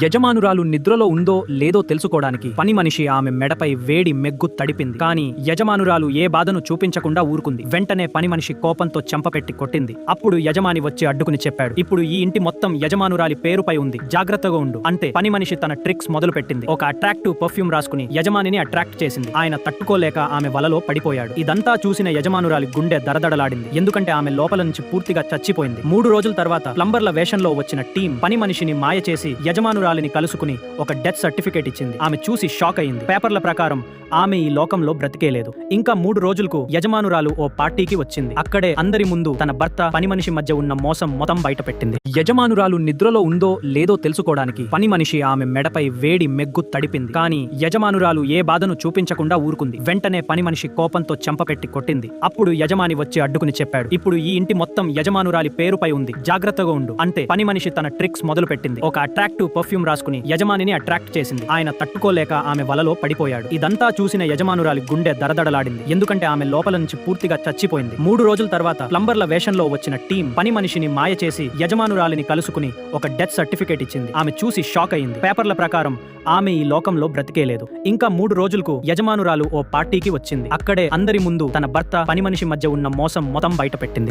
యజమానురాలు నిద్రలో ఉందో లేదో తెలుసుకోవడానికి పని మనిషి ఆమె మెడపై వేడి మెగ్గు తడిపింది. కానీ యజమానురాలు ఏ బాధను చూపించకుండా ఊరుకుంది. వెంటనే పని మనిషి కోపంతో చెంపపెట్టి కొట్టింది. అప్పుడు యజమాని వచ్చి అడ్డుకుని చెప్పాడు, ఇప్పుడు ఈ ఇంటి మొత్తం యజమానురాలి పేరుపై ఉంది, జాగ్రత్తగా ఉండు. అంటే పని మనిషి తన ట్రిక్స్ మొదలు పెట్టింది. ఒక అట్రాక్టివ్ పర్ఫ్యూమ్ రాసుకుని యజమానిని అట్రాక్ట్ చేసింది. ఆయన తట్టుకోలేక ఆమె వలలో పడిపోయాడు. ఇదంతా చూసిన యజమానురాలి గుండె దడదడలాడింది. ఎందుకంటే ఆమె లోపల నుంచి పూర్తిగా చచ్చిపోయింది. 3 రోజుల తర్వాత ప్లంబర్ల వేషంలో వచ్చిన టీం పని మనిషిని మాయ చేసి యజమానురాలిని కలుసుకుని ఒక డెత్ సర్టిఫికేట్ ఇచ్చింది. ఆమె చూసి షాక్ అయింది. పేపర్ల ప్రకారం ఆమె ఈ లోకంలో బ్రతికేలేదు. ఇంకా 3 రోజులకు యజమానురాలు ఓ పార్టీకి వచ్చింది. అక్కడే అందరి ముందు తన భర్త పని మనిషి మధ్య ఉన్న మోసం మొత్తం బయటపెట్టింది. యజమానురాలు నిద్రలో ఉందో లేదో తెలుసుకోవడానికి పని మనిషి ఆమె మెడపై వేడి మెగ్గు తడిపింది. కానీ యజమానురాలు ఏ బాధను చూపించకుండా ఊరుకుంది. వెంటనే పని మనిషి కోపంతో చెంపపెట్టి కొట్టింది. అప్పుడు యజమాని వచ్చి అడ్డుకుని చెప్పాడు, ఇప్పుడు ఈ ఇంటి మొత్తం యజమానురాలి పేరుపై ఉంది, జాగ్రత్తగా ఉండు. అంటే పని మనిషి తన ట్రిక్స్ మొదలు పెట్టింది. ఒక అట్రాక్టివ్ పర్ఫ్యూమ్ రాసుకుని యజమానిని అట్రాక్ట్ చేసింది. ఆయన తట్టుకోలేక ఆమె వలలో పడిపోయాడు. ఇదంతా చూసిన యజమానురాలి గుండె దడదడలాడింది. ఎందుకంటే ఆమె లోపల నుంచి పూర్తిగా చచ్చిపోయింది. 3 రోజుల తర్వాత ప్లంబర్ల వేషంలో వచ్చిన టీం పని మనిషిని మాయ చేసి యజమానురాలిని కలుసుకుని ఒక డెత్ సర్టిఫికేట్ ఇచ్చింది. ఆమె చూసి షాక్ అయింది. పేపర్ల ప్రకారం ఆమె ఈ లోకంలో బ్రతికేలేదు. ఇంకా 3 రోజులకు యజమానురాలు ఓ పార్టీకి వచ్చింది. అక్కడే అందరి ముందు తన భర్త పని మనిషి మధ్య ఉన్న మోసం మొత్తం బయటపెట్టింది.